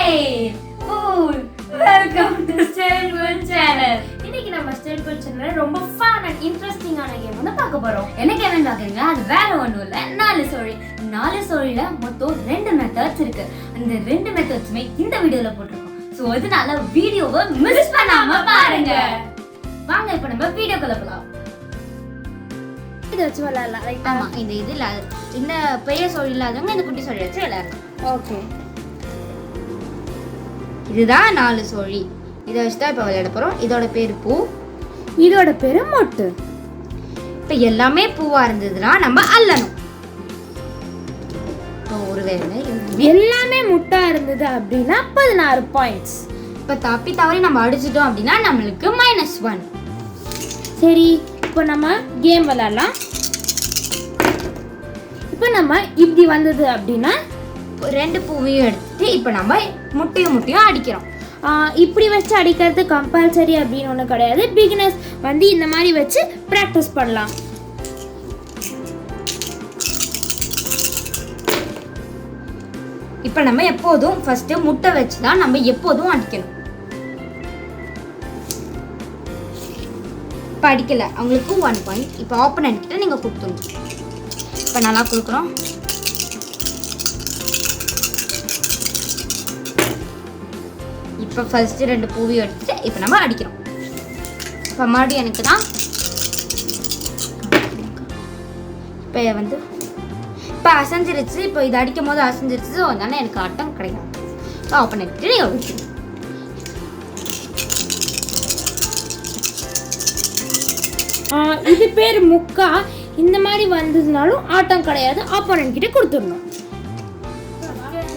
Hey! Cool! Welcome to Stelgood Channel. இன்னைக்கு நம்ம Stelgood Channel ரொம்ப fun and interesting ஆன கேம் வந்து பார்க்க போறோம். என்ன கேம்னு பாக்குறீங்க? அது வேற ஒண்ணும் இல்ல. 4 சோழி. 4 சோழில மொத்தம் 2 மெத்தட்ஸ் இருக்கு. அந்த 2 மெத்தட்ஸ்மே இந்த வீடியோல போட்டுருக்கோம். சோ அதனால வீடியோவை மிஸ் பண்ணாம பாருங்க. வாங்க இப்போ நம்ம வீடியோக்குள்ள போலாம். இது வச்சு விளையாடலாம் ரைட்? ஆமா, இந்த பெரிய சோழி இல்லாதவங்க இந்த குட்டி சோழி வச்சு விளையாடலாம். ஓகே, இதுதான் 4 சோழி. இதை வச்சு தான் இப்போ விளையாட போகிறோம். இதோட பேர் பூ, இதோட பேர் மொட்டு. இப்போ எல்லாமே பூவாக இருந்ததுன்னா நம்ம அள்ளணும். இப்போ ஒருவேளை எல்லாமே முட்டா இருந்தது அப்படின்னா 16 பாயிண்ட்ஸ். இப்போ தவறி நம்ம அடிச்சிட்டோம் அப்படின்னா நம்மளுக்கு -1. சரி, இப்போ நம்ம கேம் விளையாடலாம். இப்போ நம்ம இப்படி வந்தது அப்படின்னா 2 பூவையும் எடுத்துட்டு இப்போ நம்ம முட்டையும் அடிக்கிறோம். இப்படி வச்சு அடிக்கிறது கம்பல்சரி அப்படின்னு ஒன்றும் கிடையாது. பிகினர்ஸ் வந்து இந்த மாதிரி வச்சு ப்ராக்டிஸ் பண்ணலாம். இப்போ நம்ம எப்போதும் ஃபர்ஸ்ட் முட்டை வச்சு தான் நம்ம எப்போதும் அடிக்கணும். இப்போ அடிக்கல அவங்களுக்கு 1 பாயிண்ட். இப்போ ஆப்போனன்ட் கிட்ட நீங்கள் கொடுத்துடணும். இப்போ நல்லா கொடுக்குறோம். இப்போ ஃபர்ஸ்ட் 2 பூவையும் எடுத்துட்டு இப்போ நம்ம அடிக்கிறோம். இப்போ மறுபடியும் எனக்கு தான் இப்போ அசைஞ்சிருச்சு. இப்போ இது அடிக்கும் போது அசைஞ்சிருச்சு. ஸோ அதனால எனக்கு ஆட்டம் கிடைக்கும். ஸோ ஓப்பன் எடுத்துட்டு நீங்கள் விட்டுருங்க. இது பேர் முக்கா. இந்த மாதிரி வந்ததுனாலும் ஆட்டம் கிடையாது. ஆப்போனன்ட் கிட்ட கொடுத்துடணும்.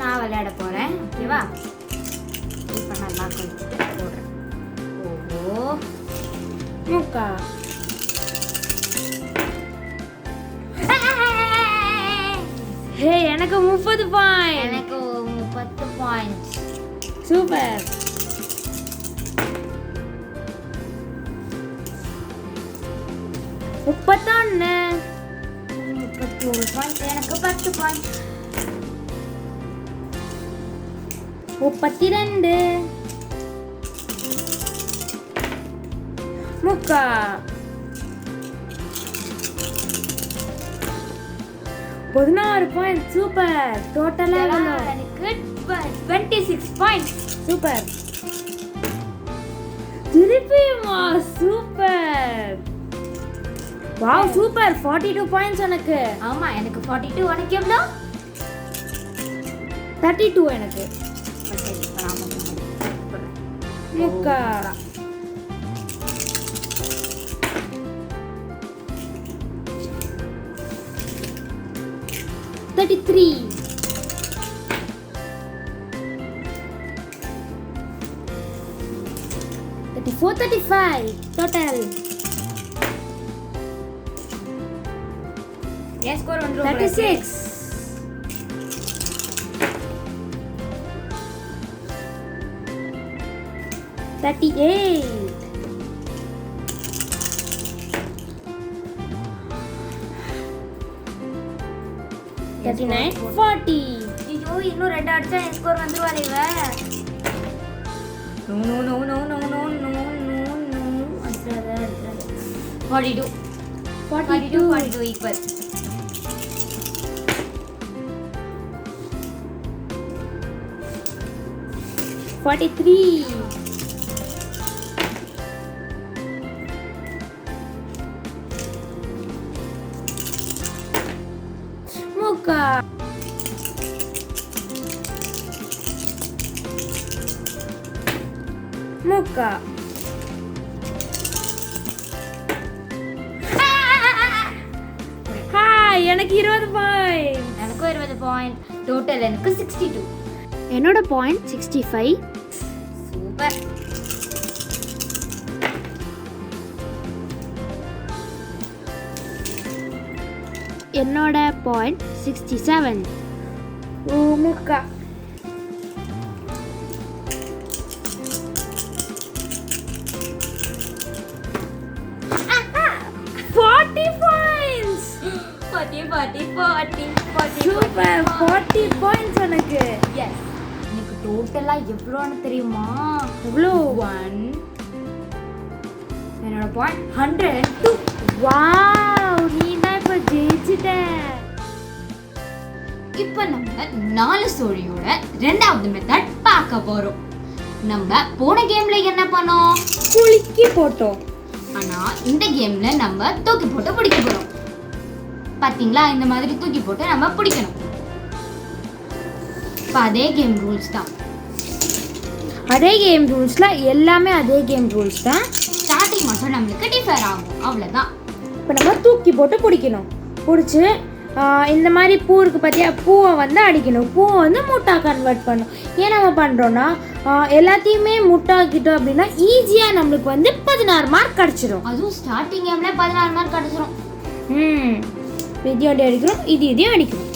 நான் விளையாட போகிறேன். ஓகேவா? இப்போ நல்லா கொஞ்சம் போடுறேன். ஓஹோ, முக்கா. ஹே, எனக்கு 30 பாயிண்ட். எனக்கு 30 பாயிண்ட். சூப்பர். முப்பத்தொன்னு. 31 பாயிண்ட். எனக்கு 10 பாயிண்ட். 32. முக்கா. 16 பாயிண்ட். சூப்பர். டோட்டலா எனக்கு 26 பாயிண்ட். சூப்பர். திருப்பியுமா? சூப்பர். Wow, super. 42 பாயிண்ட்ஸ் எனக்கு. ஆமா, எனக்கு 42. உனக்கு எவ்வளோ? 32 எனக்கு. முக்கா. 33. 34, 35 total. Yes, score 36. 38. 39, 40. ஐயோ, இன்னும் 2 அடிச்சா என் ஸ்கோர் வந்துருவாரு இவ. அடிச்சாத. 42 ஈக்குவல். 43. முக்கா. 20 பாயிண்ட். எனக்கும் 20 பாயிண்ட். டோட்டல் எனக்கு 62. என்னோட பாயிண்ட் 65. சூப்பர். என்னோட பாயிண்ட் 67. முக்கா. 40 பாயிண்ட்ஸ். 40. சூப்பர். 40 பாயிண்ட்ஸ் எனக்கு. எஸ். டோட்டலா எவ்வளோன்னு தெரியுமா? எவ்வளோ? 1 என்னோட பாயிண்ட் 102. வாவ், நீ தான் இப்ப ஜெயிச்சிட்ட. இப்போ நம்ம 4 சோழியோட ரெண்டாவது மெத்தட் பார்க்க போறோம். நம்ம போன கேம்ல என்ன பண்ணோம்? குலுக்கி போட்டோம். ஆனா இந்த கேம்ல நம்ம தூக்கி போட்டு பிடிக்க போறோம். பாத்தீங்களா, இந்த மாதிரி தூக்கி போட்டு நம்ம பிடிக்கணும். அதே கேம் ரூல்ஸ் தான். அதே கேம் ரூல்ஸ்ல எல்லாமே அதே கேம் ரூல்ஸ் தான். ஸ்டார்டிங் மட்டும் நம்மளுக்கு டிஃபர் ஆகும், அவ்வளோதான். இப்போ நம்ம தூக்கி போட்டு பிடிக்கணும். பிடிச்சி இந்த மாதிரி பூ இருக்குது பார்த்தியா, பூவை வந்து அடிக்கணும். பூவை வந்து முட்டா கன்வெர்ட் பண்ணணும். ஏன் நம்ம பண்ணுறோன்னா எல்லாத்தையுமே முட்டாக்கிட்டோம் அப்படின்னா ஈஸியாக நம்மளுக்கு வந்து 16 மார்க் கிடச்சிடும். அதுவும் ஸ்டார்டிங் கேம்ல 16 மார்க் கிடச்சிரும். இதையும் அடிக்கிறோம், இதையும் அடிக்கணும்.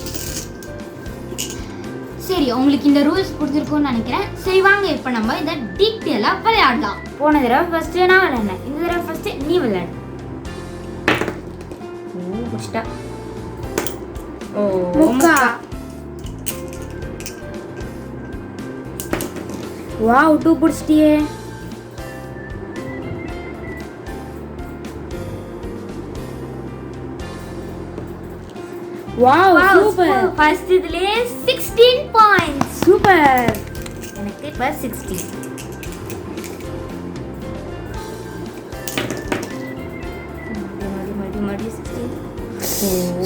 சரி, உங்களுக்கு இந்த ரூல்ஸ் பிடிச்சிருக்கும்னு நினைக்கிறேன். சரி வாங்க, இப்போ நம்ம இதை டீட்டெயிலாக விளையாடலாம். போன தடவை ஃபர்ஸ்ட்டு நான் விளையாடினேன், இந்த தடவை ஃபர்ஸ்ட்டு நீ விளையாடு. பிடிச்சிட்டா? ஓ, முக்கா. வாவ், 2 பிடிச்சிட்டியே. Wow, super. ஃபர்ஸ்ட் இதுலயே 16 பாயிண்ட்ஸ். சூப்பர். எனக்கு இப்ப 16. மறுபடி 16.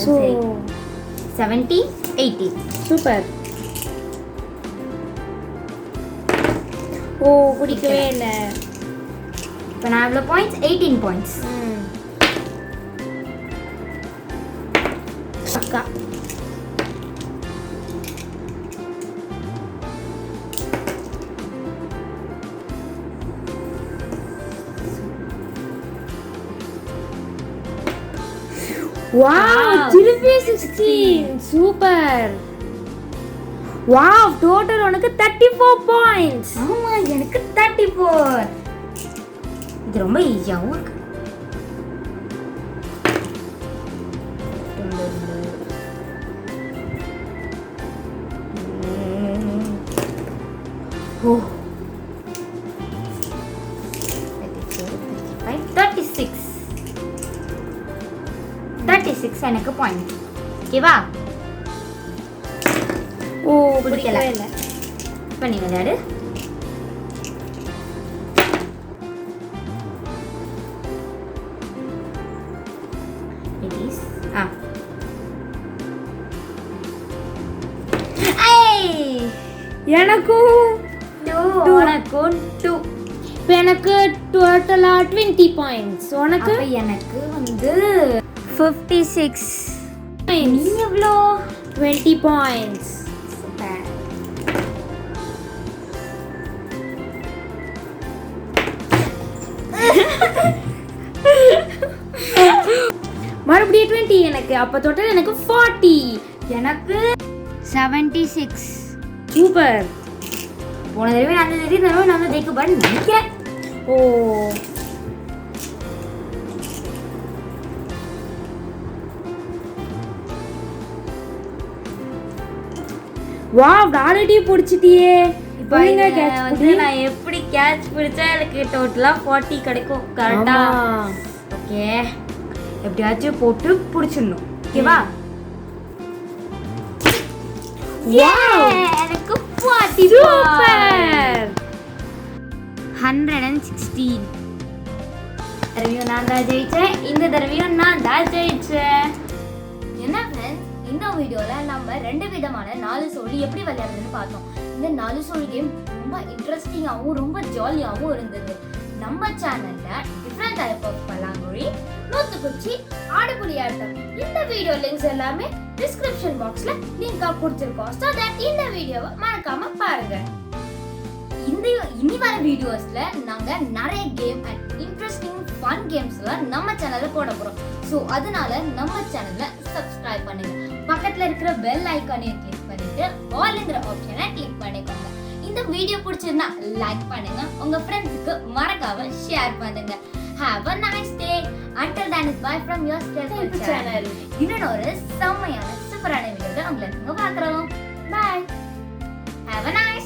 சோ 70, 80. சூப்பர். ஓ, பிடிக்கவே இல்லை. இப்போ நான் எவ்வளோ பாயிண்ட்ஸ்? 18 பாயிண்ட்ஸ். அக்கா. வாவ், திருப்பி 16. சூப்பர். வாவ், டோட்டல் உனக்கு 34 பாயிண்ட்ஸ். ஆமா, எனக்கு 34. இது ரொம்ப ஈஸியாகவும் இருக்கு. ஓ, 36. 36 எனக்கு பாயிண்ட். ஓகேவா? ஓ, பிடிக்கல. பிடிக்கவே இல்லை. இப்போ நீ விளையாடு. எனக்கும் 2. இப்போ எனக்கு டோட்டலா 20 பாயிண்ட்ஸ். உனக்கு? எனக்கு வந்து 56. நீ எவ்வளோ? 20 பாயிண்ட்ஸ். மறுபடியும் 20 எனக்கு. அப்போ டோட்டல் எனக்கு 40. எனக்கு 76. சூப்பர். போன தடவை நான் ஜெயிக்க பாரு நினைக்கிறேன். ஓ, வாவ், டாலடி பிடிச்சிட்டியே. இப்போ நான் எப்படி கேட்ச் பிடிச்சா எனக்கு டோட்டலா 40 கிடைக்கும். கரெக்டா? ஓகே, எப்படியாச்சும் போட்டு பிடிச்சிடணும். ஓகேவா? எனக்கு 40. சூப்பர். 116. தடவையும் நான் தான் ஜெயிச்சேன், இந்த தடவையும் நான் தான் ஜெயிச்சேன். என்ன ஃப்ரெண்ட்ஸ், இந்த வீடியோவில் நம்ம 2 விதமான 4 சோழி எப்படி விளையாடுறதுன்னு பார்த்தோம். இந்த 4 சோழி கேம் ரொம்ப இன்ட்ரெஸ்டிங்காகவும் ரொம்ப ஜாலியாகவும் இருந்தது. நம்ம சேனலில் டிஃப்ரெண்ட் டைப் ஆஃப் பல்லாங்குழி, நூத்துக்குச்சி, ஆடுபுலி ஆட்டம், இந்த வீடியோ லிங்க்ஸ் எல்லாமே டிஸ்கிரிப்ஷன் பாக்ஸில் லிங்காக கொடுத்துருக்கோம். ஸோ தட் இந்த வீடியோவை மறக்காம பாருங்க. இனி வர வீடியோஸ்ல நாங்க நிறைய கேம் அண்ட் இன்ட்ரெஸ்டிங் ஃபன் கேம்ஸ்லாம் நம்ம சேனல்ல போட போறோம். ஸோ அதனால நம்ம சேனலை சப்ஸ்கிரைப் பண்ணுங்க. பக்கத்துல இருக்கிற பெல் ஐக்கானையும் கிளிக் பண்ணிட்டு ஆல்ங்கிற ஆப்ஷனை கிளிக் பண்ணிக்கோங்க. இந்த வீடியோ பிடிச்சிருந்தா லைக் பண்ணுங்க, உங்க ஃப்ரெண்ட்ஸுக்கு மறக்காம ஷேர் பண்ணுங்க. Have a nice day. Until then, it's bye from your channel. இன்னொரு செம்மையான சூப்பரான வீடியோல உங்களை பார்க்குறோம். Bye. Have a nice